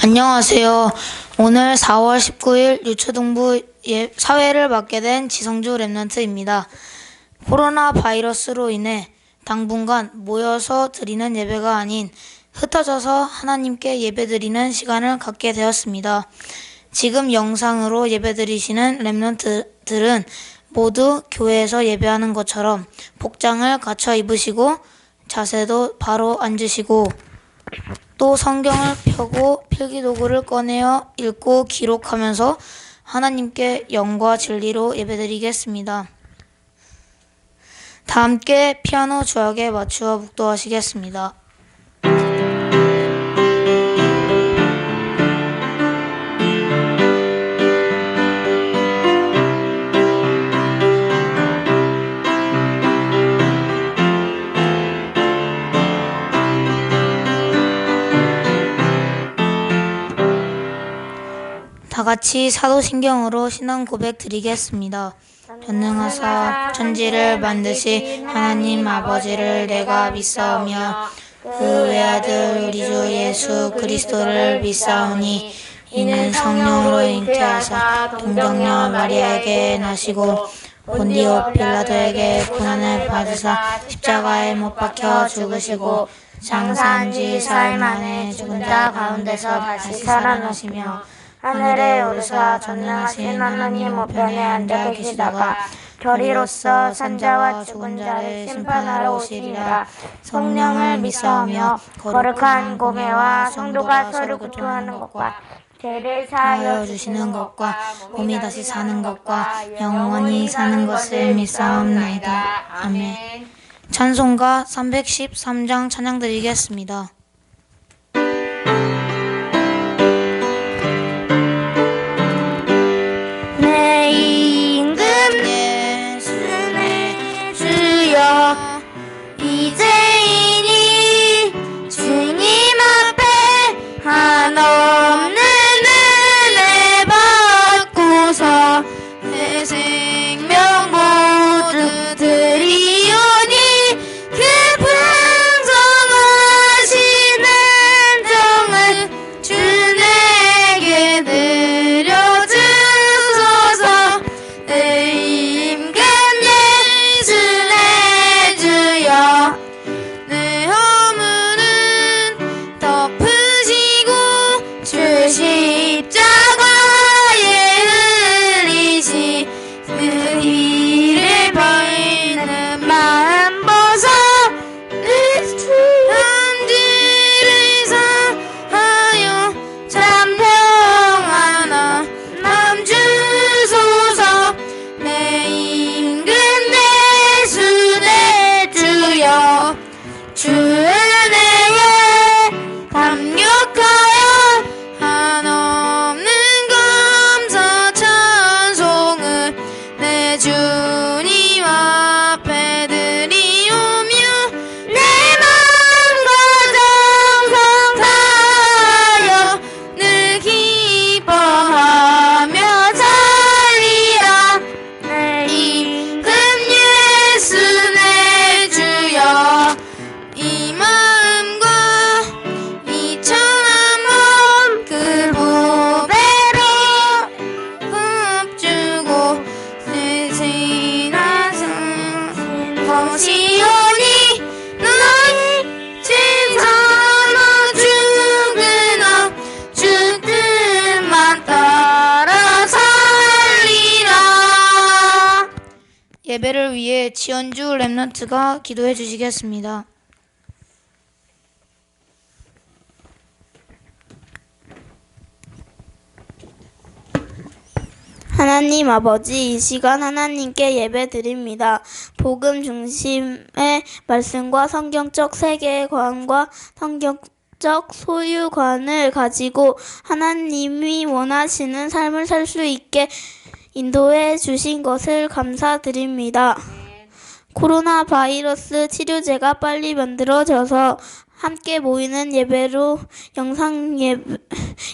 안녕하세요. 오늘 4월 19일 유초등부 사회를 맡게 된 지성주 랩런트입니다. 코로나 바이러스로 인해 당분간 모여서 드리는 예배가 아닌 흩어져서 하나님께 예배드리는 시간을 갖게 되었습니다. 지금 영상으로 예배드리시는 랩런트들은 모두 교회에서 예배하는 것처럼 복장을 갖춰 입으시고 자세도 바로 앉으시고 또 성경을 펴고 필기도구를 꺼내어 읽고 기록하면서 하나님께 영과 진리로 예배드리겠습니다. 다 함께 피아노 주악에 맞추어 묵도하시겠습니다. 다 같이 사도신경으로 신앙 고백 드리겠습니다. 전능하사 천지를 만드신 하나님 아버지를 내가 믿사오며 그 외아들 우리 주 예수 그리스도를 믿사오니 이는 성령으로 잉태하사 동정녀 마리아에게 나시고 본디오 빌라도에게 고난을 받으사 십자가에 못 박혀 죽으시고 장사한 지 사흘 만에 죽은 자 가운데서 다시 살아나시며 하늘에 오르사 전능하신 하나님 우편에 앉아 계시다가 결의로서 산자와 죽은 자를 심판하러 오시리라. 성령을 믿사오며 거룩한 공회와 성도가 서로 구토하는 것과 죄를 사하여 주시는 것과 몸이 다시 사는 것과 영원히 사는 것을 믿사옵나이다. 아멘. 찬송가 313장 찬양 드리겠습니다. 이제이니 주님 앞에 한없는 은혜 받고서 내 생명 모두 드리오니 그 풍성하신 은정을 주 내게 드려주소서. 내 임금 예수의 주여 내 허물은 덮으시고 주 십자가에 흘리시 그 이를 버리는 마음 벗어 내 죄함지를 사하여 참 평안한 마음 주소서. 내 임금 예수 내 주여 주 은혜에 감격하여 한없는 감사 찬송을 내 주님 앞에 드리오며 내 마음과 정성 다하여 늘 기뻐하며 살리라. 내 임금 예수 내 주여 이 마음과 이 천한 몸 그 보배로 흡주고 세신한 성시오니 너희 진사나 죽으나 주 뜻만 따라 살리라. 예배를 위해 지연주 랩런트가 기도해 주시겠습니다. 하나님 아버지, 이 시간 하나님께 예배드립니다. 복음 중심의 말씀과 성경적 세계관과 성경적 소유관을 가지고 하나님이 원하시는 삶을 살 수 있게 인도해 주신 것을 감사드립니다. 코로나 바이러스 치료제가 빨리 만들어져서 함께 모이는 예배로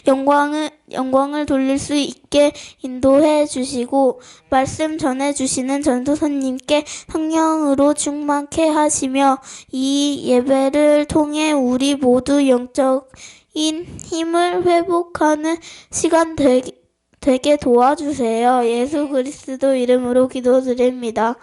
영광을 돌릴 수 있게 인도해 주시고 말씀 전해 주시는 전도사님께 성령으로 충만케 하시며 이 예배를 통해 우리 모두 영적 힘을 회복하는 시간 되게 도와주세요. 예수 그리스도 이름으로 기도드립니다.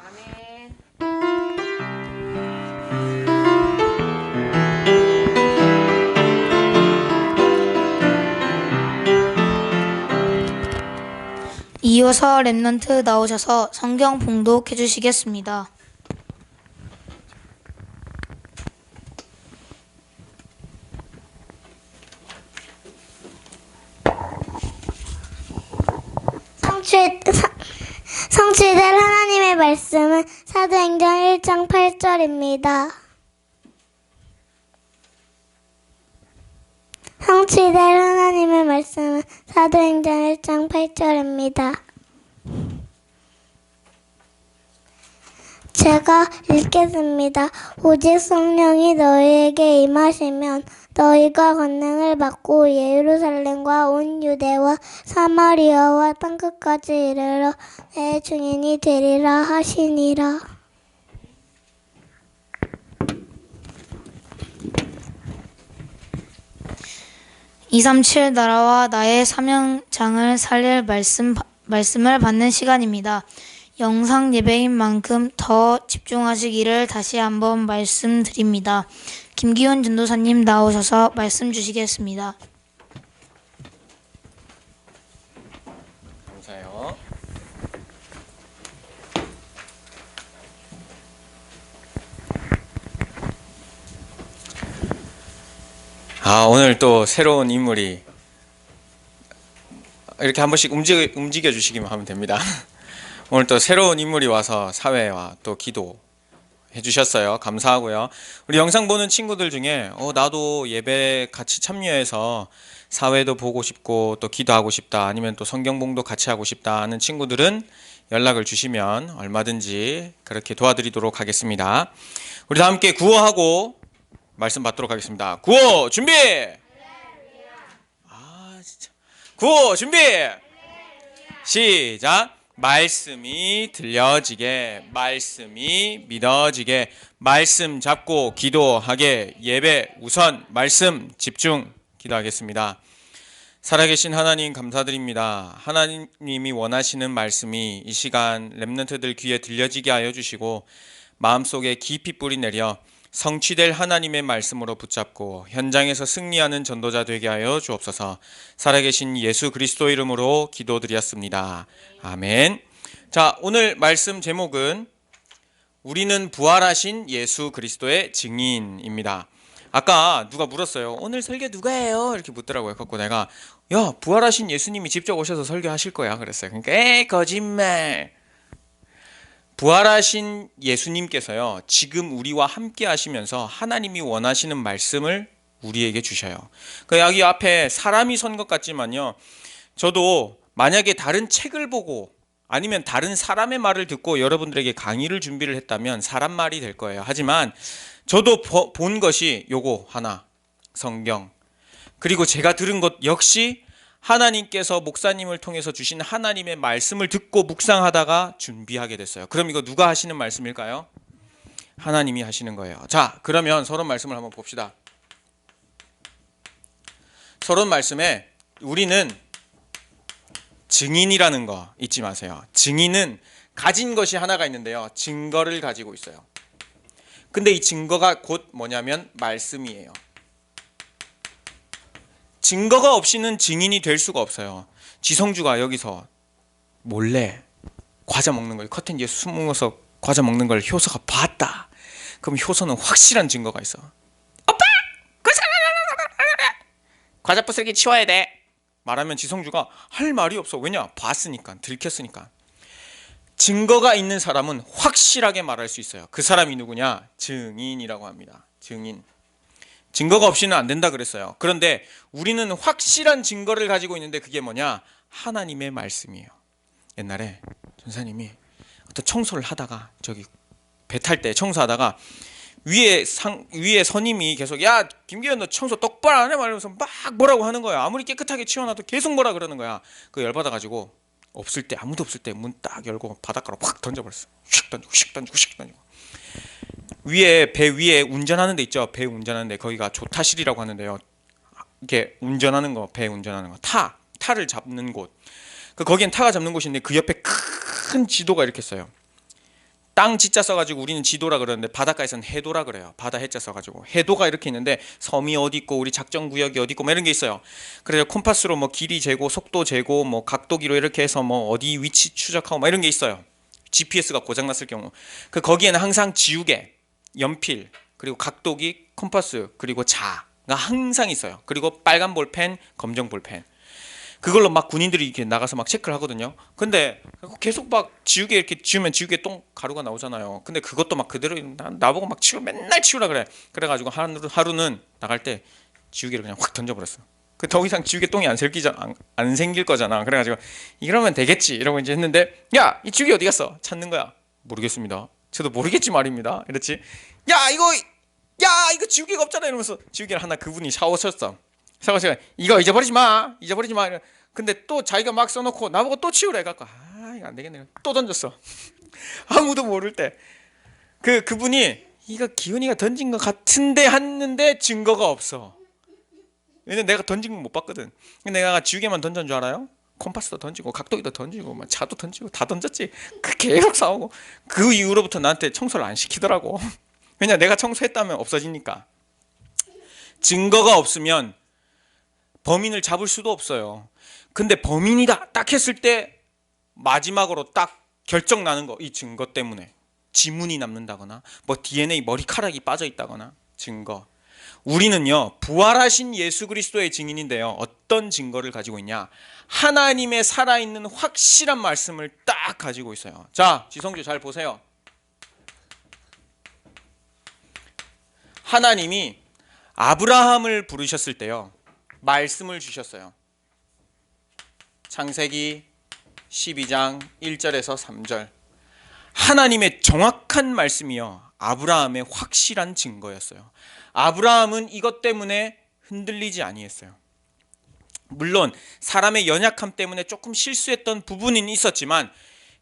이어서 랩런트 나오셔서 성경 봉독해 주시겠습니다. 성취될 하나님의 말씀은 사도행전 1장 8절입니다. 성취될 하나님의 말씀은 사도행전 1장 8절입니다. 제가 읽겠습니다. 오직 성령이 너희에게 임하시면 너희가 권능을 받고 예루살렘과 온 유대와 사마리아와 땅끝까지 이르러 내 증인이 되리라 하시니라. 237 나라와 나의 사명장을 살릴 말씀을 받는 시간입니다. 영상 예배인 만큼 더 집중하시기를 다시 한번 말씀드립니다. 김기훈 전도사님 나오셔서 말씀 주시겠습니다. 감사해요. 오늘 또 새로운 인물이 이렇게 한 번씩 움직여 주시기만 하면 됩니다. 오늘 또 새로운 인물이 와서 사회와 또 기도 해주셨어요. 감사하고요. 우리 영상 보는 친구들 중에 나도 예배 같이 참여해서 사회도 보고 싶고 또 기도하고 싶다, 아니면 또 성경봉도 같이 하고 싶다 하는 친구들은 연락을 주시면 얼마든지 그렇게 도와드리도록 하겠습니다. 우리 다 함께 구호하고 말씀 받도록 하겠습니다. 구호 준비! 진짜. 구호 준비! 시작! 말씀이 들려지게, 말씀이 믿어지게, 말씀 잡고 기도하게, 예배 우선, 말씀 집중 기도하겠습니다. 살아계신 하나님 감사드립니다. 하나님이 원하시는 말씀이 이 시간 렘넌트들 귀에 들려지게 하여 주시고 마음속에 깊이 뿌리 내려 성취될 하나님의 말씀으로 붙잡고 현장에서 승리하는 전도자 되게 하여 주옵소서. 살아계신 예수 그리스도 이름으로 기도드렸습니다. 아멘. 자, 오늘 말씀 제목은 우리는 부활하신 예수 그리스도의 증인입니다. 아까 누가 물었어요. 오늘 설교 누가 해요? 이렇게 묻더라고요. 그래서 내가 부활하신 예수님이 직접 오셔서 설교하실 거야 그랬어요. 그러니까 거짓말. 부활하신 예수님께서요, 지금 우리와 함께 하시면서 하나님이 원하시는 말씀을 우리에게 주셔요. 여기 앞에 사람이 선 것 같지만요, 저도 만약에 다른 책을 보고 아니면 다른 사람의 말을 듣고 여러분들에게 강의를 준비를 했다면 사람 말이 될 거예요. 하지만 저도 본 것이 요거 하나, 성경. 그리고 제가 들은 것 역시 하나님께서 목사님을 통해서 주신 하나님의 말씀을 듣고 묵상하다가 준비하게 됐어요. 그럼 이거 누가 하시는 말씀일까요? 하나님이 하시는 거예요. 자, 그러면 서론 말씀을 한번 봅시다. 서론 말씀에 우리는 증인이라는 거 잊지 마세요. 증인은 가진 것이 하나가 있는데요, 증거를 가지고 있어요. 근데 이 증거가 곧 뭐냐면 말씀이에요. 증거가 없이는 증인이 될 수가 없어요. 지성주가 여기서 몰래 과자 먹는 걸, 커튼 뒤에 숨어서 과자 먹는 걸 효서가 봤다. 그럼 효서는 확실한 증거가 있어. 오빠! 과자 부스러기 치워야 돼. 말하면 지성주가 할 말이 없어. 왜냐? 봤으니까, 들켰으니까. 증거가 있는 사람은 확실하게 말할 수 있어요. 그 사람이 누구냐? 증인이라고 합니다. 증인. 증거가 없이는 안 된다 그랬어요. 그런데 우리는 확실한 증거를 가지고 있는데 그게 뭐냐? 하나님의 말씀이에요. 옛날에 전사님이 어떤 청소를 하다가 저기 배 탈 때 청소하다가 위에 선임이 계속 야 김기현 너 청소 똑바로 안 해 말하면서 막 뭐라고 하는 거야. 아무리 깨끗하게 치워놔도 계속 뭐라 그러는 거야. 그 열받아가지고 없을 때, 아무도 없을 때 문 딱 열고 바닷가로 확 던져버렸어. 휙 던지고 휙 던지고 휙 던지고. 위에 배 위에 운전하는 데 있죠. 배 운전하는 데 거기가 조타실이라고 하는데요. 이렇게 운전하는 거, 배 운전하는 거, 타를 잡는 곳. 거기엔 타가 잡는 곳인데 그 옆에 큰 지도가 이렇게 있어요. 땅 지자 써가지고 우리는 지도라 그러는데 바닷가에서는 해도라 그래요. 바다 해자 써가지고 해도가 이렇게 있는데 섬이 어디 있고 우리 작전 구역이 어디 있고 뭐 이런 게 있어요. 그래서 콤파스로 뭐 길이 재고 속도 재고 뭐 각도기로 이렇게 해서 뭐 어디 위치 추적하고 뭐 이런 게 있어요. GPS가 고장났을 경우 거기에는 항상 지우개, 연필, 그리고 각도기, 콤파스, 그리고 자가 항상 있어요. 그리고 빨간 볼펜, 검정 볼펜. 그걸로 막 군인들이 이렇게 나가서 막 체크를 하거든요. 근데 계속 막 지우개 이렇게 지우면 지우개 똥 가루가 나오잖아요. 근데 그것도 막 그대로 나보고 막 맨날 치우라 그래. 그래가지고 하루는 나갈 때 지우개를 그냥 확 던져버렸어. 그 더 이상 지우개 똥이 안 생길 거잖아. 그래가지고 이러면 되겠지 이러고 이제 했는데, 야, 이 지우개 어디 갔어? 찾는 거야. 모르겠습니다. 저도 모르겠지 말입니다. 이랬지. 야 이거 지우개가 없잖아 이러면서 지우개를 하나 그분이 사오셨어. 사과씨가 이거 잊어버리지 마. 근데 또 자기가 막 써놓고 나보고 또 치우래 해갖고 이거 안 되겠네. 또 던졌어. 아무도 모를 때 그분이 이거 기훈이가 던진 것 같은데 했는데 증거가 없어. 왜냐면 내가 던진 건 못 봤거든. 내가 지우개만 던진 줄 알아요? 콤파스도 던지고 각도기도 던지고 막 차도 던지고 다 던졌지. 계속 싸우고 그 이후로부터 나한테 청소를 안 시키더라고. 왜냐 내가 청소했다면 없어지니까. 증거가 없으면 범인을 잡을 수도 없어요. 근데 범인이다 딱 했을 때 마지막으로 딱 결정 나는 거, 이 증거 때문에 지문이 남는다거나 뭐 DNA 머리카락이 빠져 있다거나 증거. 우리는요 부활하신 예수 그리스도의 증인인데요, 어떤 증거를 가지고 있냐? 하나님의 살아있는 확실한 말씀을 딱 가지고 있어요. 자, 지성주 잘 보세요. 하나님이 아브라함을 부르셨을 때요 말씀을 주셨어요. 창세기 12장 1절에서 3절. 하나님의 정확한 말씀이요 아브라함의 확실한 증거였어요. 아브라함은 이것 때문에 흔들리지 아니했어요. 물론 사람의 연약함 때문에 조금 실수했던 부분은 있었지만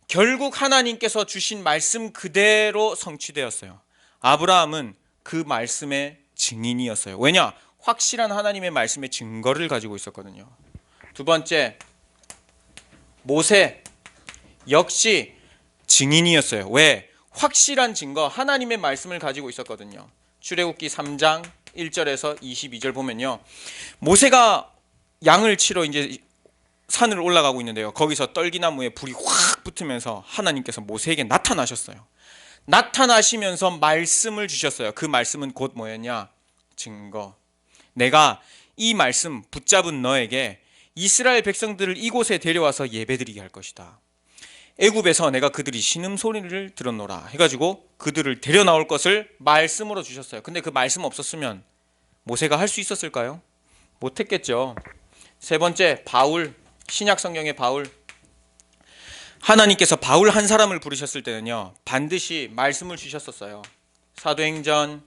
결국 하나님께서 주신 말씀 그대로 성취되었어요. 아브라함은 그 말씀의 증인이었어요. 왜냐? 확실한 하나님의 말씀의 증거를 가지고 있었거든요. 두 번째, 모세 역시 증인이었어요. 왜? 확실한 증거, 하나님의 말씀을 가지고 있었거든요. 출애굽기 3장 1절에서 22절 보면요, 모세가 양을 치러 이제 산을 올라가고 있는데요, 거기서 떨기나무에 불이 확 붙으면서 하나님께서 모세에게 나타나셨어요. 나타나시면서 말씀을 주셨어요. 그 말씀은 곧 뭐였냐? 증거. 내가 이 말씀 붙잡은 너에게 이스라엘 백성들을 이곳에 데려와서 예배드리게 할 것이다. 애굽에서 내가 그들이 신음소리를 들었노라 해가지고 그들을 데려 나올 것을 말씀으로 주셨어요. 근데 그 말씀 없었으면 모세가 할 수 있었을까요? 못했겠죠. 세 번째, 바울. 신약 성경의 바울. 하나님께서 바울 한 사람을 부르셨을 때는요 반드시 말씀을 주셨었어요. 사도행전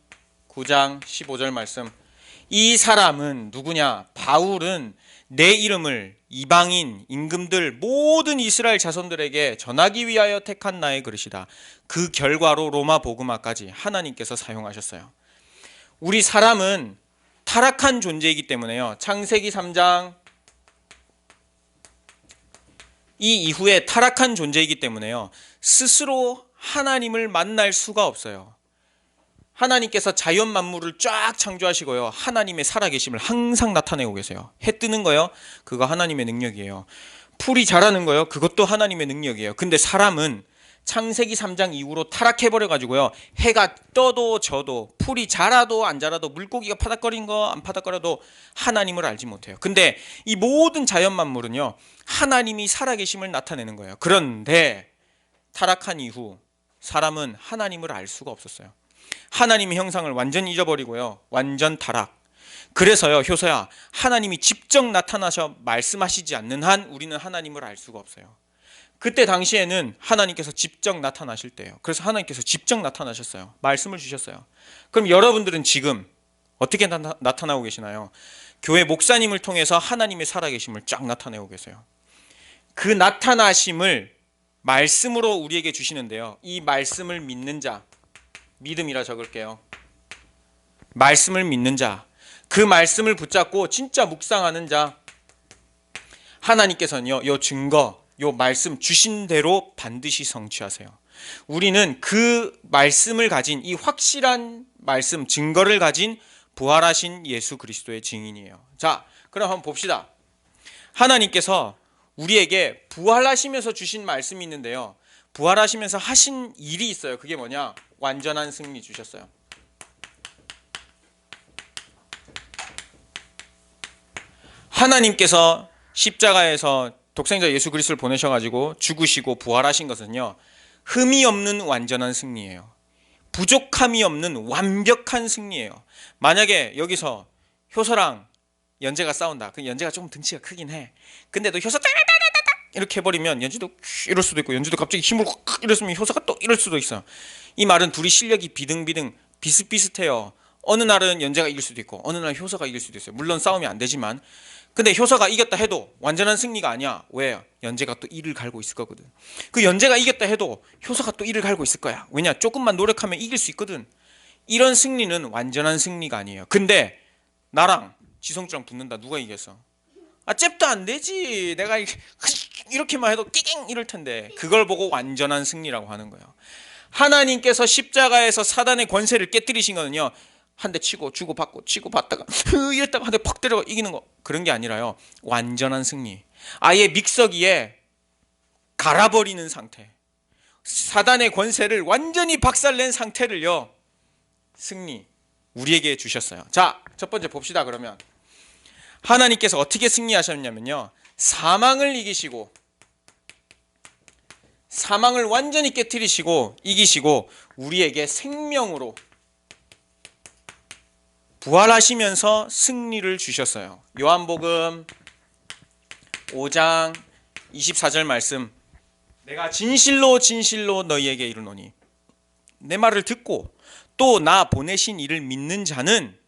9장 15절 말씀. 이 사람은 누구냐? 바울은 내 이름을 이방인, 임금들, 모든 이스라엘 자손들에게 전하기 위하여 택한 나의 그릇이다. 그 결과로 로마 복음화까지 하나님께서 사용하셨어요. 우리 사람은 타락한 존재이기 때문에요, 창세기 3장 이 이후에 타락한 존재이기 때문에요 스스로 하나님을 만날 수가 없어요. 하나님께서 자연 만물을 쫙 창조하시고요 하나님의 살아계심을 항상 나타내고 계세요. 해 뜨는 거요, 그거 하나님의 능력이에요. 풀이 자라는 거요, 그것도 하나님의 능력이에요. 근데 사람은 창세기 3장 이후로 타락해버려가지고요 해가 떠도 져도 풀이 자라도 안 자라도 물고기가 파닥거린 거 안 파닥거려도 하나님을 알지 못해요. 근데 이 모든 자연 만물은요 하나님이 살아계심을 나타내는 거예요. 그런데 타락한 이후 사람은 하나님을 알 수가 없었어요. 하나님의 형상을 완전히 잊어버리고요 완전 타락. 그래서요 효서야, 하나님이 직접 나타나셔 말씀하시지 않는 한 우리는 하나님을 알 수가 없어요. 그때 당시에는 하나님께서 직접 나타나실 때예요. 그래서 하나님께서 직접 나타나셨어요. 말씀을 주셨어요. 그럼 여러분들은 지금 어떻게 나타나고 계시나요? 교회 목사님을 통해서 하나님의 살아계심을 쫙 나타내고 계세요. 그 나타나심을 말씀으로 우리에게 주시는데요 이 말씀을 믿는 자, 믿음이라 적을게요. 말씀을 믿는 자, 그 말씀을 붙잡고 진짜 묵상하는 자, 하나님께서는요, 요 증거, 요 말씀 주신 대로 반드시 성취하세요. 우리는 그 말씀을 가진, 이 확실한 말씀, 증거를 가진 부활하신 예수 그리스도의 증인이에요. 자, 그럼 한번 봅시다. 하나님께서 우리에게 부활하시면서 주신 말씀이 있는데요, 부활하시면서 하신 일이 있어요. 그게 뭐냐? 완전한 승리 주셨어요. 하나님께서 십자가에서 독생자 예수 그리스도를 보내셔가지고 죽으시고 부활하신 것은요, 흠이 없는 완전한 승리예요. 부족함이 없는 완벽한 승리예요. 만약에 여기서 효서랑 연재가 싸운다. 그 연재가 조금 등치가 크긴 해. 근데도 효서 이렇게 해버리면 연재도 이럴 수도 있고, 연재도 갑자기 힘으로 이랬으면 효서가 또 이럴 수도 있어요. 이 말은 둘이 실력이 비등비등 비슷비슷해요. 어느 날은 연재가 이길 수도 있고 어느 날 효서가 이길 수도 있어요. 물론 싸움이 안 되지만. 근데 효서가 이겼다 해도 완전한 승리가 아니야. 왜? 연재가 또 이를 갈고 있을 거거든. 그 연재가 이겼다 해도 효서가 또 이를 갈고 있을 거야. 왜냐? 조금만 노력하면 이길 수 있거든. 이런 승리는 완전한 승리가 아니에요. 근데 나랑 지성주랑 붙는다. 누가 이겼어? 잽도 안 되지. 내가 이렇게만 해도 끼깅 이럴 텐데. 그걸 보고 완전한 승리라고 하는 거예요. 하나님께서 십자가에서 사단의 권세를 깨뜨리신 거는요, 한 대 치고 주고받고 치고받다가 이랬다가 한 대 팍 때려 이기는 거, 그런 게 아니라요, 완전한 승리. 아예 믹서기에 갈아버리는 상태, 사단의 권세를 완전히 박살낸 상태를요, 승리 우리에게 주셨어요. 자, 첫 번째 봅시다. 그러면 하나님께서 어떻게 승리하셨냐면요, 사망을 이기시고, 사망을 완전히 깨뜨리시고 이기시고 우리에게 생명으로 부활하시면서 승리를 주셨어요. 요한복음 5장 24절 말씀, 내가 진실로 진실로 너희에게 이르노니 내 말을 듣고 또 나 보내신 이를 믿는 자는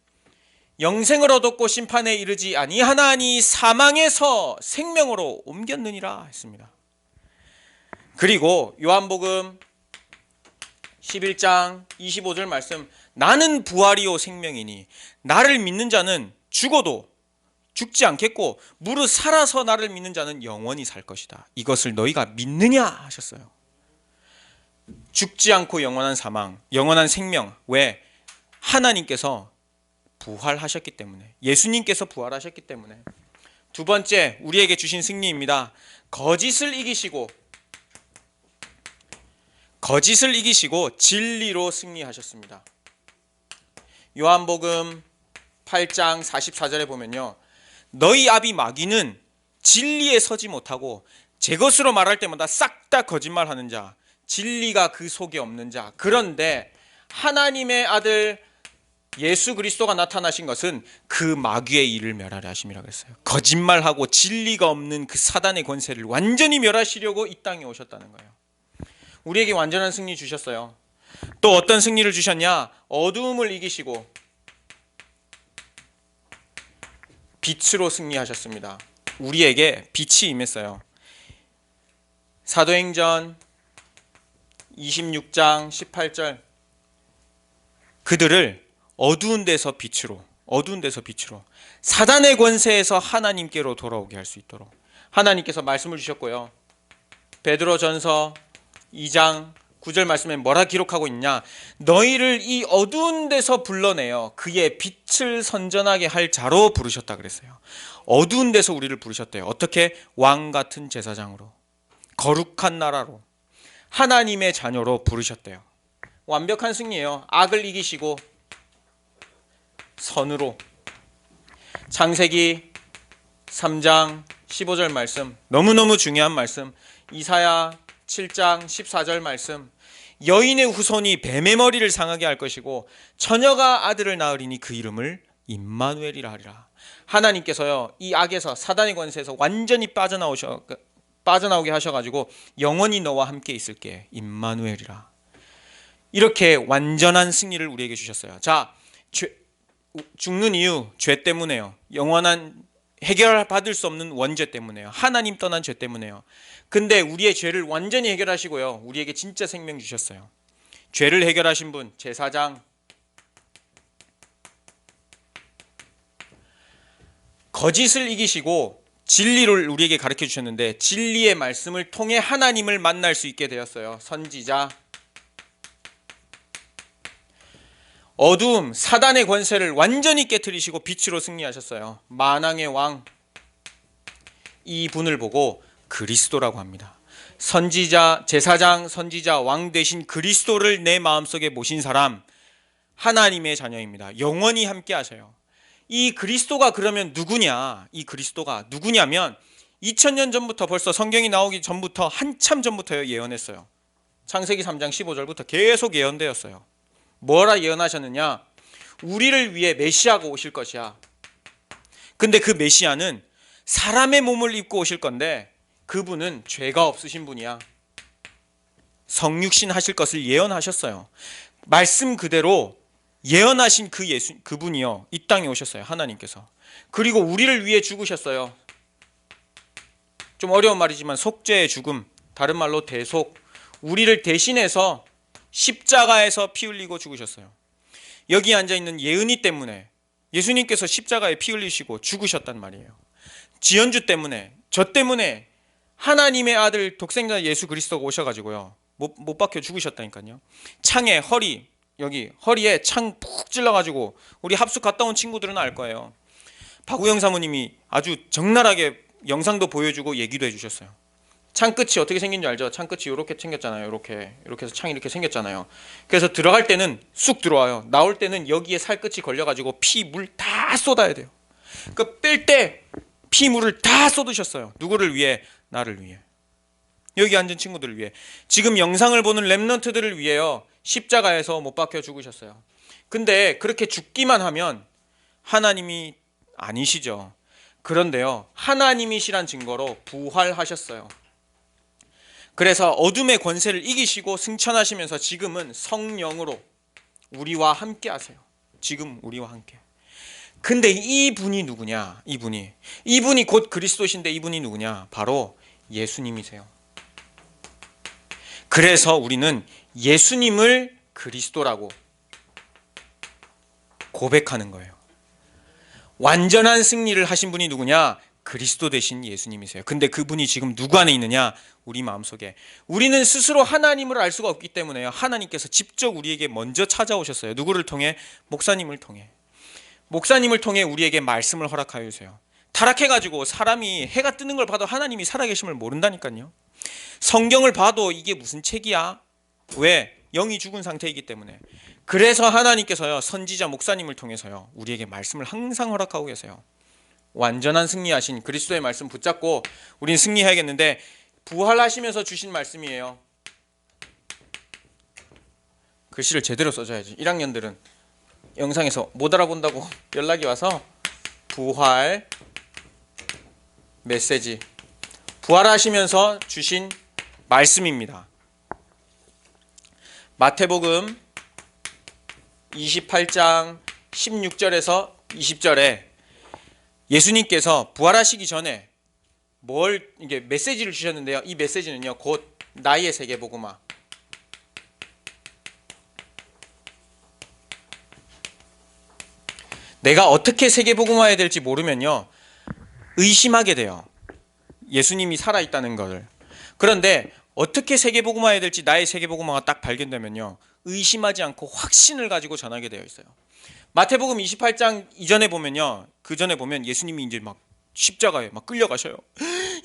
영생을 얻었고 심판에 이르지 아니하나니 사망에서 생명으로 옮겼느니라 했습니다. 그리고 요한복음 11장 25절 말씀, 나는 부활이요 생명이니 나를 믿는 자는 죽어도 죽지 않겠고 무릇 살아서 나를 믿는 자는 영원히 살 것이다. 이것을 너희가 믿느냐 하셨어요. 죽지 않고 영원한 사망, 영원한 생명. 왜? 하나님께서 부활하셨기 때문에, 예수님께서 부활하셨기 때문에. 두 번째, 우리에게 주신 승리입니다. 거짓을 이기시고 진리로 승리하셨습니다. 요한복음 8장 44절에 보면요, 너희 아비 마귀는 진리에 서지 못하고 제 것으로 말할 때마다 싹 다 거짓말하는 자, 진리가 그 속에 없는 자. 그런데 하나님의 아들 예수 그리스도가 나타나신 것은 그 마귀의 일을 멸하려 하심이라고 했어요. 거짓말하고 진리가 없는 그 사단의 권세를 완전히 멸하시려고 이 땅에 오셨다는 거예요. 우리에게 완전한 승리 주셨어요. 또 어떤 승리를 주셨냐? 어두움을 이기시고 빛으로 승리하셨습니다. 우리에게 빛이 임했어요. 사도행전 26장 18절, 그들을 어두운 데서 빛으로 사단의 권세에서 하나님께로 돌아오게 할 수 있도록 하나님께서 말씀을 주셨고요. 베드로전서 2장 9절 말씀에 뭐라 기록하고 있냐? 너희를 이 어두운 데서 불러내어 그의 빛을 선전하게 할 자로 부르셨다 그랬어요. 어두운 데서 우리를 부르셨대요. 어떻게? 왕 같은 제사장으로, 거룩한 나라로, 하나님의 자녀로 부르셨대요. 완벽한 승리예요. 악을 이기시고 선으로. 창세기 3장 15절 말씀, 너무너무 중요한 말씀. 이사야 7장 14절 말씀, 여인의 후손이 뱀의 머리를 상하게 할 것이고 처녀가 아들을 낳으리니 그 이름을 임마누엘이라 하리라. 하나님께서요, 이 악에서, 사단의 권세에서 완전히 빠져나오게 하셔가지고 영원히 너와 함께 있을게, 임마누엘이라. 이렇게 완전한 승리를 우리에게 주셨어요. 자, 죽는 이유 죄 때문에요. 영원한 해결받을 수 없는 원죄 때문에요. 하나님 떠난 죄 때문에요. 근데 우리의 죄를 완전히 해결하시고요, 우리에게 진짜 생명 주셨어요. 죄를 해결하신 분, 제사장 거짓을 이기시고 진리를 우리에게 가르쳐 주셨는데 진리의 말씀을 통해 하나님을 만날 수 있게 되었어요. 선지자, 어두움, 사단의 권세를 완전히 깨뜨리시고 빛으로 승리하셨어요. 만왕의 왕, 이 분을 보고 그리스도라고 합니다. 선지자, 제사장, 선지자, 왕 되신 그리스도를 내 마음속에 모신 사람, 하나님의 자녀입니다. 영원히 함께 하셔요. 이 그리스도가 그러면 누구냐? 이 그리스도가 누구냐면 2000년 전부터, 벌써 성경이 나오기 전부터, 한참 전부터 예언했어요. 창세기 3장 15절부터 계속 예언되었어요. 뭐라 예언하셨느냐? 우리를 위해 메시아가 오실 것이야. 근데 그 메시아는 사람의 몸을 입고 오실 건데 그분은 죄가 없으신 분이야. 성육신 하실 것을 예언하셨어요. 말씀 그대로 예언하신 그분이요, 이 땅에 오셨어요. 하나님께서. 그리고 우리를 위해 죽으셨어요. 좀 어려운 말이지만 속죄의 죽음, 다른 말로 대속, 우리를 대신해서 십자가에서 피 흘리고 죽으셨어요. 여기 앉아있는 예은이 때문에 예수님께서 십자가에 피 흘리시고 죽으셨단 말이에요. 지연주 때문에, 저 때문에 하나님의 아들 독생자 예수 그리스도가 오셔가지고요, 못 박혀 죽으셨다니까요. 창에 여기 허리에 창 푹 찔러가지고, 우리 합숙 갔다 온 친구들은 알 거예요. 박우영 사모님이 아주 적나라하게 영상도 보여주고 얘기도 해주셨어요. 창 끝이 어떻게 생긴 줄 알죠? 창 끝이 이렇게 생겼잖아요. 이렇게 해서 창이 이렇게 생겼잖아요. 그래서 들어갈 때는 쑥 들어와요. 나올 때는 여기에 살 끝이 걸려가지고 피, 물 다 쏟아야 돼요. 그 뺄 때 피, 물을 다 쏟으셨어요. 누구를 위해? 나를 위해. 여기 앉은 친구들을 위해. 지금 영상을 보는 렘넌트들을 위해요, 십자가에서 못 박혀 죽으셨어요. 근데 그렇게 죽기만 하면 하나님이 아니시죠. 그런데요, 하나님이시란 증거로 부활하셨어요. 그래서 어둠의 권세를 이기시고 승천하시면서 지금은 성령으로 우리와 함께 하세요. 지금 우리와 함께. 근데 이분이 누구냐? 이분이 곧 그리스도신데 이분이 누구냐? 바로 예수님이세요. 그래서 우리는 예수님을 그리스도라고 고백하는 거예요. 완전한 승리를 하신 분이 누구냐? 그리스도 되신 예수님이세요. 근데 그분이 지금 누구 안에 있느냐? 우리 마음속에. 우리는 스스로 하나님을 알 수가 없기 때문에요, 하나님께서 직접 우리에게 먼저 찾아오셨어요. 누구를 통해? 목사님을 통해. 목사님을 통해 우리에게 말씀을 허락하여 주세요. 타락해가지고 사람이 해가 뜨는 걸 봐도 하나님이 살아계심을 모른다니까요. 성경을 봐도 이게 무슨 책이야? 왜? 영이 죽은 상태이기 때문에. 그래서 하나님께서요, 선지자 목사님을 통해서요, 우리에게 말씀을 항상 허락하고 계세요. 완전한 승리하신 그리스도의 말씀 붙잡고 우린 승리해야겠는데, 부활하시면서 주신 말씀이에요. 글씨를 제대로 써줘야지. 1학년들은 영상에서 못 알아본다고 연락이 와서 부활 메시지, 부활하시면서 주신 말씀입니다. 마태복음 28장 16절에서 20절에 예수님께서 부활하시기 전에 이게 메시지를 주셨는데요. 이 메시지는요, 곧 나의 세계복음화. 내가 어떻게 세계복음화해야 될지 모르면요, 의심하게 돼요. 예수님이 살아있다는 걸. 그런데 어떻게 세계복음화해야 될지, 나의 세계복음화가 딱 발견되면요, 의심하지 않고 확신을 가지고 전하게 되어 있어요. 마태복음 28장 이전에 보면요, 그 전에 보면 예수님이 이제 막 십자가에 막 끌려가셔요.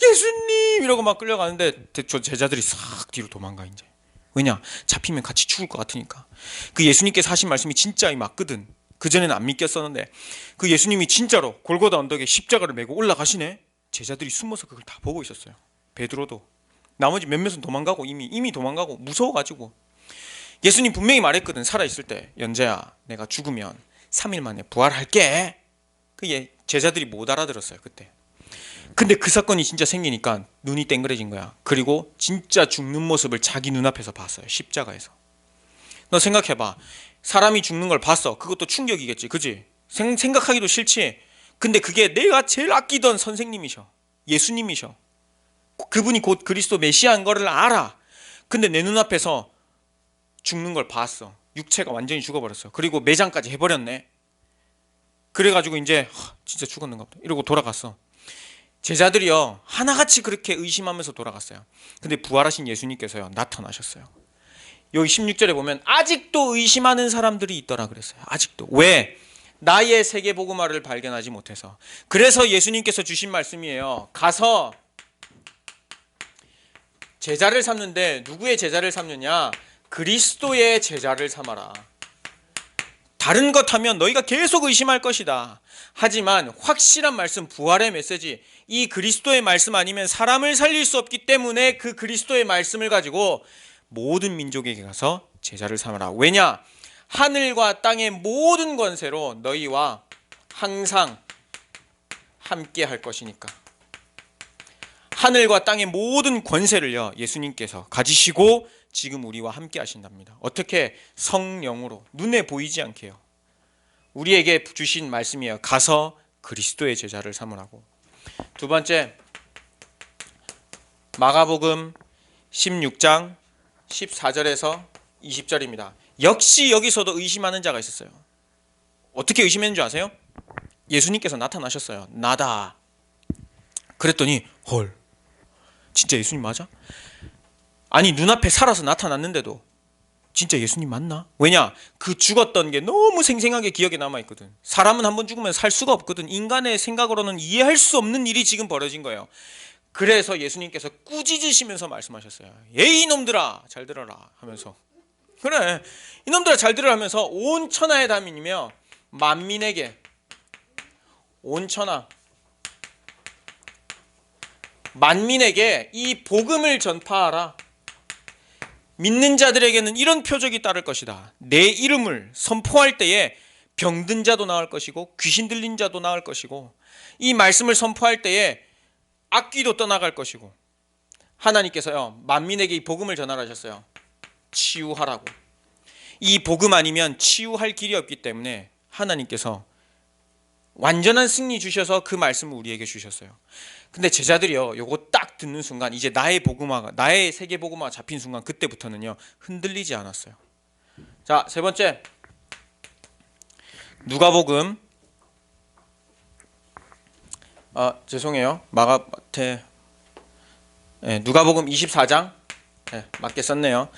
예수님 이러고 막 끌려가는데 저 제자들이 싹 뒤로 도망가. 이제 왜냐? 잡히면 같이 죽을 것 같으니까. 그 예수님께서 하신 말씀이 진짜 맞거든. 그전에는 안 믿겼었는데 그 예수님이 진짜로 골고다 언덕에 십자가를 메고 올라가시네. 제자들이 숨어서 그걸 다 보고 있었어요. 베드로도. 나머지 몇몇은 도망가고 이미 도망가고 무서워가지고. 예수님 분명히 말했거든. 살아있을 때, 연재야, 내가 죽으면 3일 만에 부활할게. 그 제자들이 못 알아들었어요, 그때. 근데 그 사건이 진짜 생기니까 눈이 땡그레진 거야. 그리고 진짜 죽는 모습을 자기 눈앞에서 봤어요. 십자가에서. 너 생각해봐. 사람이 죽는 걸 봤어. 그것도 충격이겠지, 그지? 생각하기도 싫지. 근데 그게 내가 제일 아끼던 선생님이셔. 예수님이셔. 그분이 곧 그리스도 메시아인 거를 알아. 근데 내 눈앞에서 죽는 걸 봤어. 육체가 완전히 죽어버렸어. 그리고 매장까지 해버렸네. 그래가지고 이제 진짜 죽었는가 보다 이러고 돌아갔어. 제자들이요 하나같이 그렇게 의심하면서 돌아갔어요. 근데 부활하신 예수님께서요 나타나셨어요. 여기 16절에 보면 아직도 의심하는 사람들이 있더라 그랬어요. 아직도. 왜? 나의 세계복음화를 발견하지 못해서. 그래서 예수님께서 주신 말씀이에요. 가서 제자를 삼는데 누구의 제자를 삼느냐? 그리스도의 제자를 삼아라. 다른 것 하면 너희가 계속 의심할 것이다. 하지만 확실한 말씀, 부활의 메시지, 이 그리스도의 말씀 아니면 사람을 살릴 수 없기 때문에 그 그리스도의 말씀을 가지고 모든 민족에게 가서 제자를 삼아라. 왜냐? 하늘과 땅의 모든 권세로 너희와 항상 함께 할 것이니까. 하늘과 땅의 모든 권세를요 예수님께서 가지시고 지금 우리와 함께 하신답니다. 어떻게? 성령으로, 눈에 보이지 않게요. 우리에게 주신 말씀이에요. 가서 그리스도의 제자를 삼으라고. 두 번째, 마가복음 16장 14절에서 20절입니다. 역시 여기서도 의심하는 자가 있었어요. 어떻게 의심했는 줄 아세요? 예수님께서 나타나셨어요. 나다. 그랬더니 헐, 진짜 예수님 맞아? 아니 눈앞에 살아서 나타났는데도 진짜 예수님 맞나? 왜냐? 그 죽었던 게 너무 생생하게 기억에 남아있거든. 사람은 한번 죽으면 살 수가 없거든. 인간의 생각으로는 이해할 수 없는 일이 지금 벌어진 거예요. 그래서 예수님께서 꾸짖으시면서 말씀하셨어요. 에이 이놈들아 잘 들어라 하면서. 그래 이놈들아 잘 들으라 하면서 온 천하의 담임이며 만민에게, 온 천하 만민에게 이 복음을 전파하라. 믿는 자들에게는 이런 표적이 따를 것이다. 내 이름을 선포할 때에 병든 자도 나을 것이고 귀신 들린 자도 나을 것이고 이 말씀을 선포할 때에 악귀도 떠나갈 것이고. 하나님께서요 만민에게 이 복음을 전하셨어요. 치유하라고. 이 복음 아니면 치유할 길이 없기 때문에 하나님께서 완전한 승리 주셔서 그 말씀을 우리에게 주셨어요. 근데 제자들이요 요거 딱 듣는 순간 이제 나의 복음화가, 나의 세계 복음화가 잡힌 순간 그때부터는요 흔들리지 않았어요. 자, 세 번째, 누가복음 죄송해요 누가복음 24장 맞게 썼네요.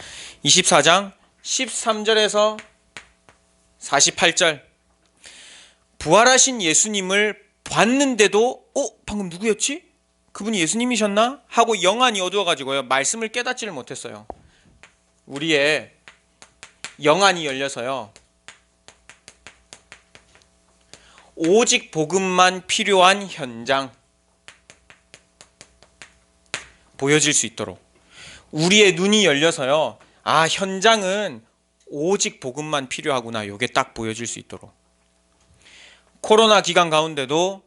24장 13절에서 48절. 부활하신 예수님을 봤는데도 방금 누구였지? 그분이 예수님이셨나? 하고 영안이 어두워가지고요 말씀을 깨닫지를 못했어요. 우리의 영안이 열려서요 오직 복음만 필요한 현장 보여질 수 있도록 우리의 눈이 열려서요 현장은 오직 복음만 필요하구나 요게 딱 보여질 수 있도록. 코로나 기간 가운데도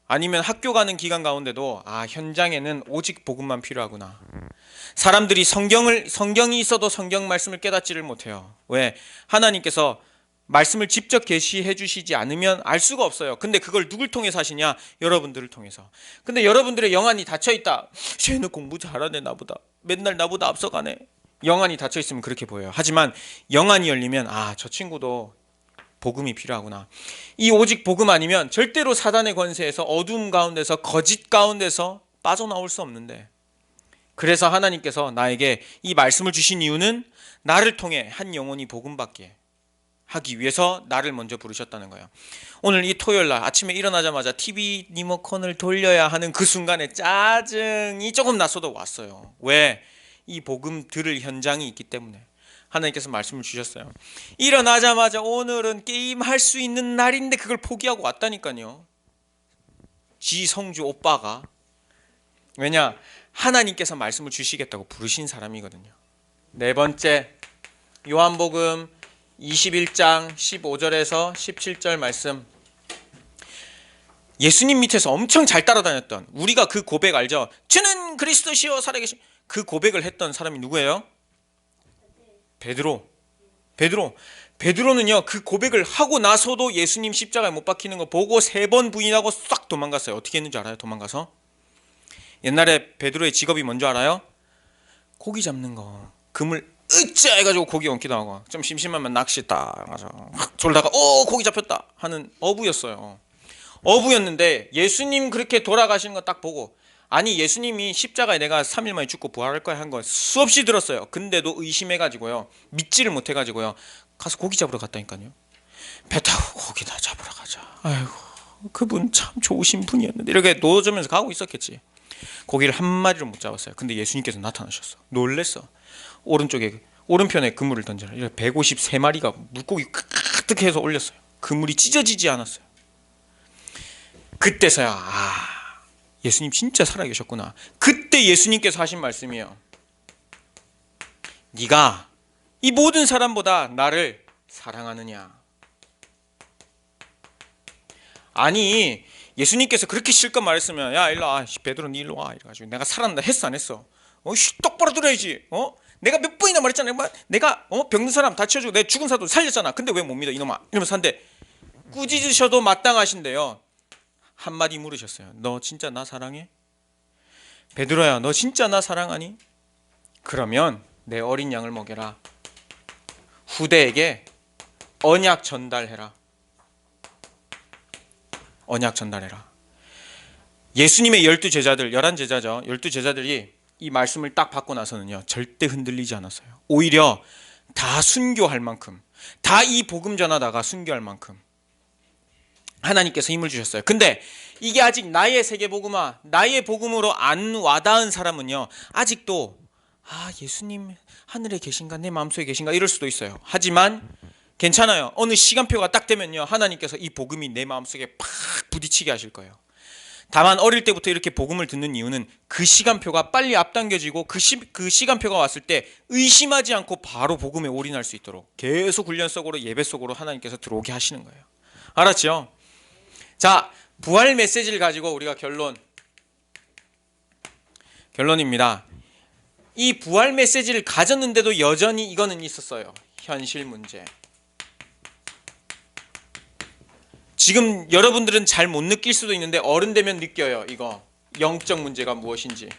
아니면 학교 가는 기간 가운데도 현장에는 오직 복음만 필요하구나. 사람들이 성경이 있어도 성경 말씀을 깨닫지를 못해요. 왜? 하나님께서 말씀을 직접 계시해 주시지 않으면 알 수가 없어요. 근데 그걸 누굴 통해서 하시냐? 여러분들을 통해서. 근데 여러분들의 영안이 닫혀있다. 쟤는 공부 잘하네 나보다. 맨날 나보다 앞서가네. 영안이 닫혀있으면 그렇게 보여요. 하지만 영안이 열리면 저 친구도 복음이 필요하구나. 이 오직 복음 아니면 절대로 사단의 권세에서 어둠 가운데서 거짓 가운데서 빠져나올 수 없는데, 그래서 하나님께서 나에게 이 말씀을 주신 이유는 나를 통해 한 영혼이 복음받게 하기 위해서 나를 먼저 부르셨다는 거예요. 오늘 이 토요일날 아침에 일어나자마자 TV 리모컨을 돌려야 하는 그 순간에 짜증이 조금 났어도 왔어요. 왜? 이 복음 들을 현장이 있기 때문에. 하나님께서 말씀을 주셨어요. 일어나자마자 오늘은 게임할 수 있는 날인데 그걸 포기하고 왔다니까요. 지성주 오빠가. 왜냐? 하나님께서 말씀을 주시겠다고 부르신 사람이거든요. 네 번째, 요한복음 21장 15절에서 17절 말씀. 예수님 밑에서 엄청 잘 따라다녔던, 우리가 그 고백 알죠? 주는 그리스도시요 살아계신, 그 고백을 했던 사람이 누구예요? 베드로는요 그 고백을 하고 나서도 예수님 십자가에 못 박히는 거 보고 3번 부인하고 싹 도망갔어요. 어떻게 했는지 알아요? 도망가서 옛날에 베드로의 직업이 뭔지 알아요? 고기 잡는 거. 으쌰 해가지고 고기 얹기도 하고, 좀 심심하면 낚시 딱 가서 졸다가 고기 잡혔다 하는 어부였어요. 어부였는데 예수님 그렇게 돌아가시는 거 딱 보고, 아니 예수님이 십자가에 내가 3일 만에 죽고 부활할 거야 한 거 수없이 들었어요. 근데도 의심해가지고요, 믿지를 못해가지고요, 가서 고기 잡으러 갔다니까요. 배 타고 고기나 잡으러 가자. 아이고, 그분 참 좋으신 분이었는데, 이렇게 놓아주면서 가고 있었겠지. 고기를 한 마리를 못 잡았어요. 근데 예수님께서 나타나셨어. 놀랬어. 오른편에 그물을 던져라. 153마리가 물고기 가득해서 올렸어요. 그물이 찢어지지 않았어요. 그때서야 예수님 진짜 살아계셨구나. 그때 예수님께서 하신 말씀이에요. 네가 이 모든 사람보다 나를 사랑하느냐. 아니 예수님께서 그렇게 실컷 말했으면, 야 일로 와, 베드로 니 일로 와 이래가지고 내가 살았나 했어 안 했어? 똑바로 들어야지. 내가 몇 번이나 말했잖아. 내가 병든 사람 다 치워주고 내 죽은 사람도 살렸잖아. 근데 왜 못 믿어 이놈아 이러면서 한데, 꾸짖으셔도 마땅하신데요, 한마디 물으셨어요. 너 진짜 나 사랑해? 베드로야, 너 진짜 나 사랑하니? 그러면 내 어린 양을 먹여라. 후대에게 언약 전달해라. 언약 전달해라. 예수님의 12제자들, 11제자죠. 12제자들이 이 말씀을 딱 받고 나서는요, 절대 흔들리지 않았어요. 오히려 다 순교할 만큼, 다 이 복음 전하다가 순교할 만큼 하나님께서 힘을 주셨어요. 근데 이게 아직 나의 세계복음화, 나의 복음으로 안 와닿은 사람은요, 아직도 예수님 하늘에 계신가, 내 마음속에 계신가 이럴 수도 있어요. 하지만 괜찮아요. 어느 시간표가 딱 되면요, 하나님께서 이 복음이 내 마음속에 팍 부딪히게 하실 거예요. 다만 어릴 때부터 이렇게 복음을 듣는 이유는 그 시간표가 빨리 앞당겨지고 그 시간표가 왔을 때 의심하지 않고 바로 복음에 올인할 수 있도록 계속 훈련 속으로, 예배 속으로 하나님께서 들어오게 하시는 거예요. 알았죠? 자, 부활 메시지를 가지고 우리가 결론입니다. 이 부활 메시지를 가졌는데도 여전히 이거는 있었어요. 현실 문제. 지금 여러분들은 잘 못 느낄 수도 있는데 어른 되면 느껴요. 이거 영적 문제가 무엇인지.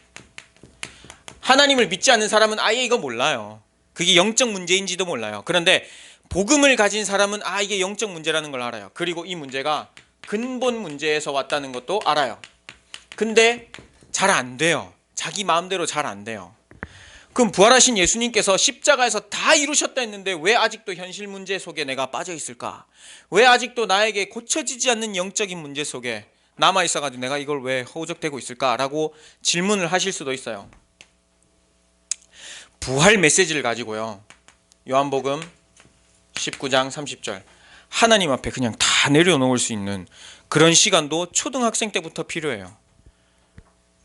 하나님을 믿지 않는 사람은 아예 이거 몰라요. 그게 영적 문제인지도 몰라요. 그런데 복음을 가진 사람은 이게 영적 문제라는 걸 알아요. 그리고 이 문제가 근본 문제에서 왔다는 것도 알아요. 근데 잘 안 돼요. 자기 마음대로 잘 안 돼요. 그럼 부활하신 예수님께서 십자가에서 다 이루셨다 했는데 왜 아직도 현실 문제 속에 내가 빠져 있을까? 왜 아직도 나에게 고쳐지지 않는 영적인 문제 속에 남아 있어가지고 내가 이걸 왜 허우적대고 있을까라고 질문을 하실 수도 있어요. 부활 메시지를 가지고요, 요한복음 19장 30절 하나님 앞에 그냥 다 내려놓을 수 있는 그런 시간도 초등학생 때부터 필요해요.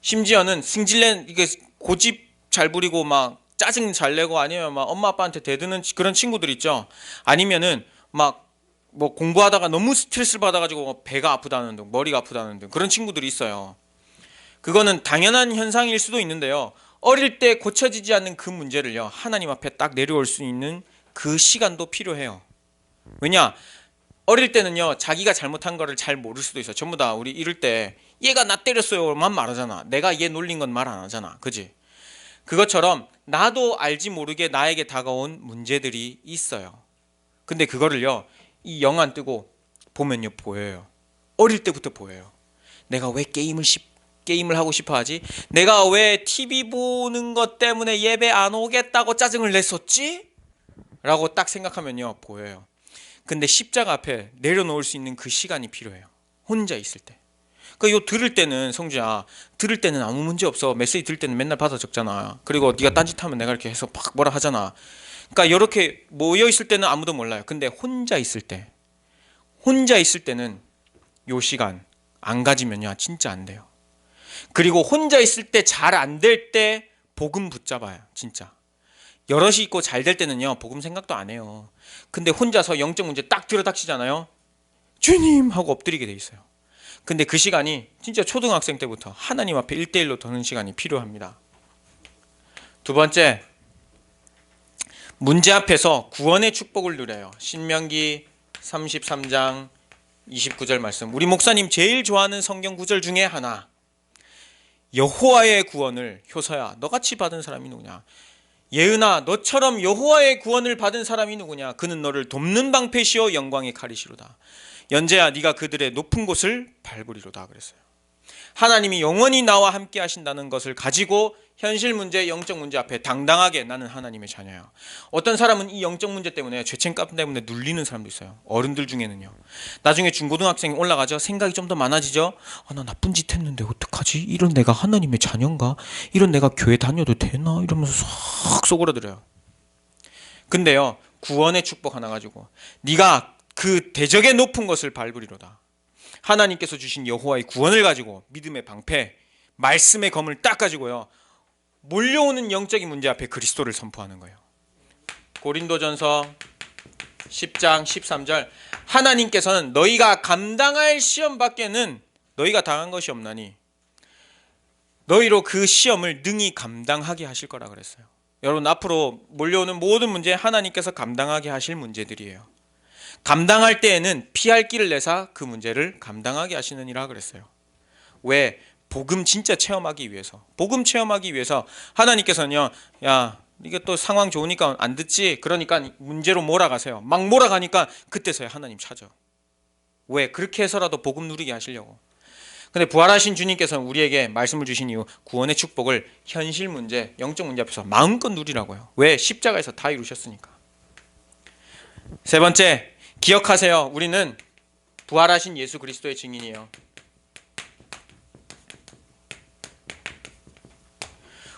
심지어는 승질낸, 이게 고집 잘 부리고 막 짜증 잘 내고, 아니면 막 엄마 아빠한테 대드는 그런 친구들 있죠. 아니면은 막 뭐 공부하다가 너무 스트레스를 받아가지고 배가 아프다는 등, 머리가 아프다는 등 그런 친구들이 있어요. 그거는 당연한 현상일 수도 있는데요, 어릴 때 고쳐지지 않는 그 문제를요, 하나님 앞에 딱 내려올 수 있는 그 시간도 필요해요. 왜냐? 어릴 때는요, 자기가 잘못한 거를 잘 모를 수도 있어요. 전부 다 우리 이럴 때 얘가 나 때렸어요만 말하잖아. 내가 얘 놀린 건 말 안 하잖아. 그지? 그것처럼 나도 알지 모르게 나에게 다가온 문제들이 있어요. 근데 그거를요, 이 영 안 뜨고 보면요, 보여요. 어릴 때부터 보여요. 내가 왜 게임을 하고 싶어 하지? 내가 왜 TV 보는 것 때문에 예배 안 오겠다고 짜증을 냈었지? 라고 딱 생각하면요, 보여요. 근데 십자가 앞에 내려놓을 수 있는 그 시간이 필요해요. 혼자 있을 때. 그러니까 이거 들을 때는, 성주야, 들을 때는 아무 문제 없어. 메시지 들을 때는 맨날 받아 적잖아. 그리고 네가 딴짓하면 내가 이렇게 해서 막 뭐라 하잖아. 그러니까 이렇게 모여 있을 때는 아무도 몰라요. 근데 혼자 있을 때는 요 시간 안 가지면요, 진짜 안 돼요. 그리고 혼자 있을 때 잘 안 될 때 복음 붙잡아요. 진짜 여럿이 있고 잘 될 때는요, 복음 생각도 안 해요. 근데 혼자서 영적 문제 딱 들어닥치잖아요, 주님 하고 엎드리게 돼 있어요. 근데 그 시간이 진짜 초등학생 때부터 하나님 앞에 1대1로 도는 시간이 필요합니다. 두 번째, 문제 앞에서 구원의 축복을 누려요. 신명기 33장 29절 말씀, 우리 목사님 제일 좋아하는 성경 구절 중에 하나, 여호와의 구원을, 효서야 너같이 받은 사람이 누구냐? 예은아, 너처럼 여호와의 구원을 받은 사람이 누구냐? 그는 너를 돕는 방패시오 영광의 칼이시로다. 연재야, 네가 그들의 높은 곳을 밟으리로다 그랬어요. 하나님이 영원히 나와 함께 하신다는 것을 가지고 현실 문제, 영적 문제 앞에 당당하게 나는 하나님의 자녀야. 어떤 사람은 이 영적 문제 때문에 죄책감 때문에 눌리는 사람도 있어요. 어른들 중에는요. 나중에 중고등학생이 올라가죠. 생각이 좀 더 많아지죠. 나 나쁜 짓 했는데 어떡하지? 이런 내가 하나님의 자녀인가? 이런 내가 교회 다녀도 되나? 이러면서 싹 속으로들어요. 근데요, 구원의 축복 하나 가지고 네가 그 대적의 높은 것을 밟으리로다. 하나님께서 주신 여호와의 구원을 가지고 믿음의 방패, 말씀의 검을 딱 가지고요, 몰려오는 영적인 문제 앞에 그리스도를 선포하는 거예요. 고린도전서 10장 13절, 하나님께서는 너희가 감당할 시험 밖에는 너희가 당한 것이 없나니 너희로 그 시험을 능히 감당하게 하실 거라 그랬어요. 여러분, 앞으로 몰려오는 모든 문제 하나님께서 감당하게 하실 문제들이에요. 감당할 때에는 피할 길을 내사 그 문제를 감당하게 하시느니라 그랬어요. 왜? 복음 진짜 체험하기 위해서. 복음 체험하기 위해서 하나님께서는요, 야, 이게 또 상황 좋으니까 안 듣지? 그러니까 문제로 몰아가세요. 막 몰아가니까 그때서야 하나님 찾아. 왜? 그렇게 해서라도 복음 누리게 하시려고. 근데 부활하신 주님께서는 우리에게 말씀을 주신 이후 구원의 축복을 현실 문제, 영적 문제 앞에서 마음껏 누리라고요. 왜? 십자가에서 다 이루셨으니까. 세 번째, 기억하세요. 우리는 부활하신 예수 그리스도의 증인이에요.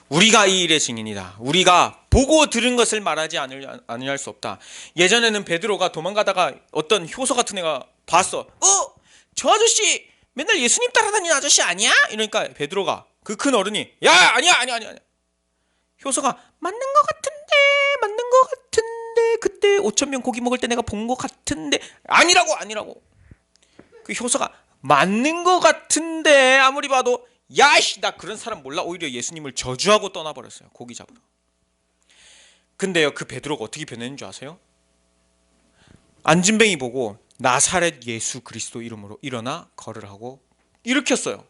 우리가 이 일의 증인이다. 우리가 보고 들은 것을 말하지 아니할 수 없다. 예전에는 베드로가 도망가다가 어떤 효소 같은 애가 봤어. 저 아저씨 맨날 예수님 따라다니는 아저씨 아니야? 이러니까 베드로가, 그 큰 어른이, 야, 아니야. 효소가 맞는 것 같은데 그때 5,000명 고기 먹을 때 내가 본 것 같은데. 아니라고. 그 효소가 맞는 것 같은데 아무리 봐도, 야이씨, 나 그런 사람 몰라. 오히려 예수님을 저주하고 떠나버렸어요. 고기 잡으러. 근데요, 그 베드로가 어떻게 변했는 줄 아세요? 안진뱅이 보고 나사렛 예수 그리스도 이름으로 일어나 걸으라고 일으켰어요.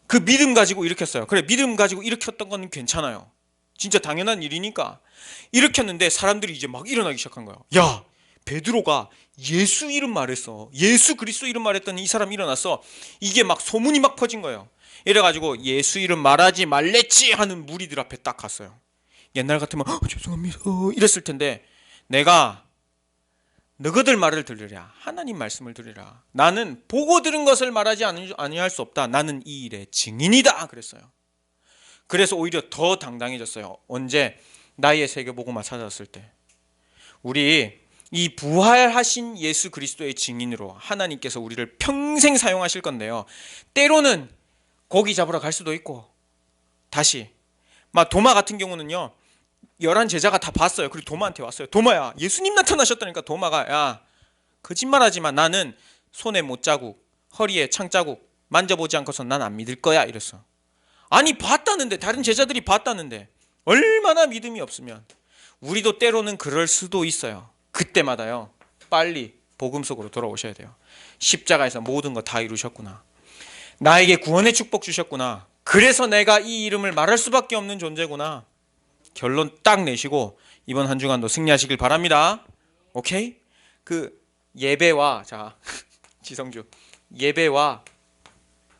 그 믿음 가지고 일으켰어요. 그래, 믿음 가지고 일으켰던 건 괜찮아요. 진짜 당연한 일이니까 일으켰는데 사람들이 이제 막 일어나기 시작한 거예요. 야, 베드로가 예수 이름 말했어. 예수 그리스도 이름 말했더니 이 사람 일어났어. 이게 막 소문이 막 퍼진 거예요. 이래가지고 예수 이름 말하지 말랬지 하는 무리들 앞에 딱 갔어요. 옛날 같으면 죄송합니다 이랬을 텐데, 내가 너희들 말을 들으랴, 하나님 말씀을 들으라. 나는 보고 들은 것을 말하지 아니할 수 없다. 나는 이 일의 증인이다 그랬어요. 그래서 오히려 더 당당해졌어요. 언제? 나의 세계복음화 찾았을 때. 우리 이 부활하신 예수 그리스도의 증인으로 하나님께서 우리를 평생 사용하실 건데요, 때로는 고기 잡으러 갈 수도 있고, 다시 막 도마 같은 경우는요, 11 제자가 다 봤어요. 그리고 도마한테 왔어요. 도마야, 예수님 나타나셨다니까. 도마가, 야, 거짓말하지만 나는 손에 못자국, 허리에 창자국 만져보지 않고서 난 안 믿을 거야 이랬어. 아니, 봤다는데, 다른 제자들이 봤다는데 얼마나 믿음이 없으면. 우리도 때로는 그럴 수도 있어요. 그때마다요, 빨리 복음 속으로 돌아오셔야 돼요. 십자가에서 모든 거 다 이루셨구나. 나에게 구원의 축복 주셨구나. 그래서 내가 이 이름을 말할 수밖에 없는 존재구나. 결론 딱 내시고 이번 한 주간도 승리하시길 바랍니다. 오케이? 그 예배와, 자, 지성주, 예배와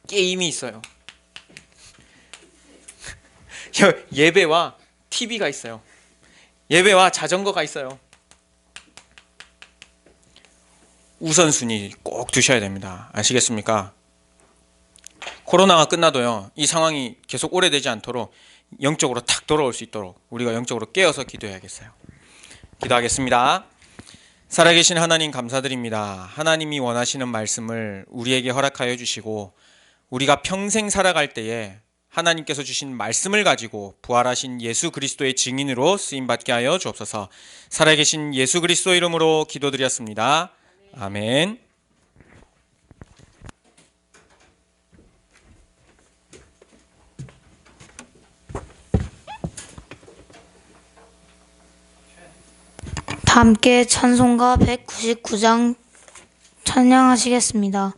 게임이 있어요. 예배와 TV가 있어요. 예배와 자전거가 있어요. 우선순위 꼭 두셔야 됩니다. 아시겠습니까? 코로나가 끝나도요, 이 상황이 계속 오래되지 않도록 영적으로 탁 돌아올 수 있도록 우리가 영적으로 깨어서 기도해야겠어요. 기도하겠습니다. 살아계신 하나님 감사드립니다. 하나님이 원하시는 말씀을 우리에게 허락하여 주시고, 우리가 평생 살아갈 때에 하나님께서 주신 말씀을 가지고 부활하신 예수 그리스도의 증인으로 쓰임받게 하여 주옵소서. 살아계신 예수 그리스도 이름으로 기도드렸습니다. 아멘. 다 함께 찬송가 199장 찬양하시겠습니다.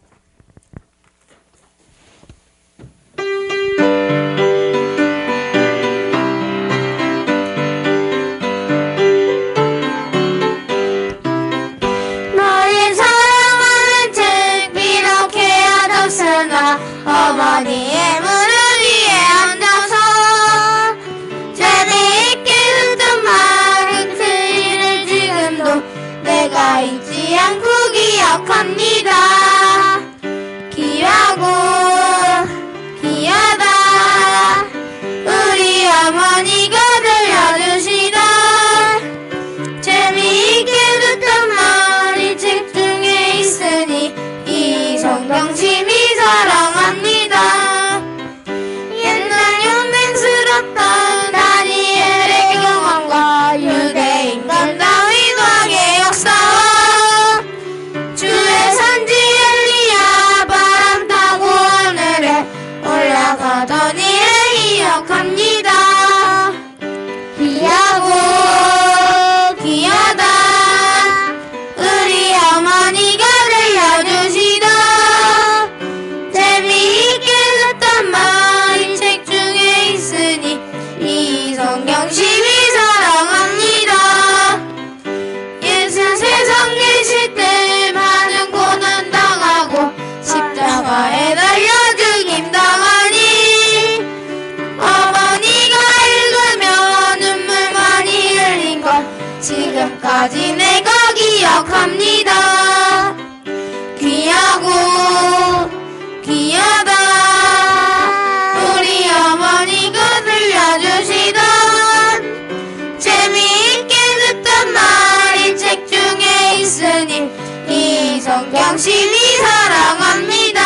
성경심이 사랑합니다.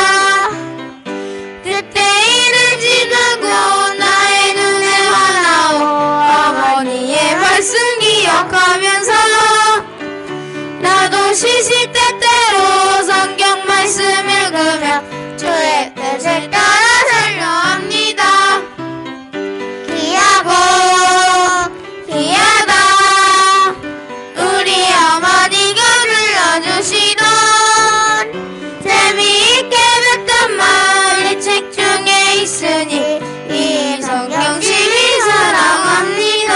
그때 이를 지르고 나의 눈에 화나오 어머니의 말씀 기억하면서 나도 시시때때로 성경 말씀 읽으며 주의 뜻을 따라 살려 합니다. 귀하고 귀하다 우리 어머니가 들려주시던 재미있게 듣던 말 이 책 중에 있으니 이 성경심이 사랑합니다.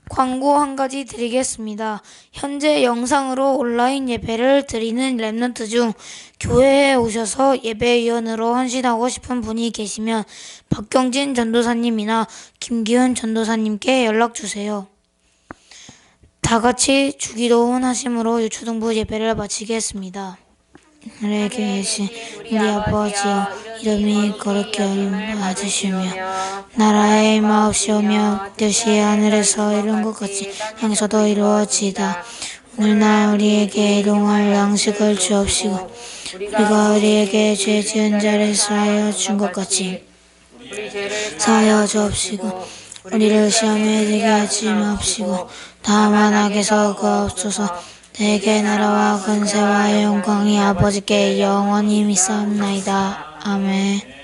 광고 한 가지 드리겠습니다. 현재 영상으로 온라인 예배를 드리는 랩런트 중 교회에 오셔서 예배위원으로 헌신하고 싶은 분이 계시면 박경진 전도사님이나 김기훈 전도사님께 연락주세요. 다 같이 주기도문 하심으로 유초등부 예배를 마치겠습니다. 하늘에 계신 우리 아버지여 이름이 거룩히 여김 받으시며 나라의 임하옵시오며 뜻이 하늘에서 이룬 것 같이 땅에서도 이루어지이다. 오늘날 우리에게 일용할 양식을 주옵시고 우리가 우리에게 죄 지은 자를 사하여 준 것 같이 사하여 주옵시고 우리를 시험에 들게 하지 마옵시고 다만 악에서 구하옵소서. 내게 나라와 근세와 영광이 아버지께 영원히 있사옵나이다. 아멘.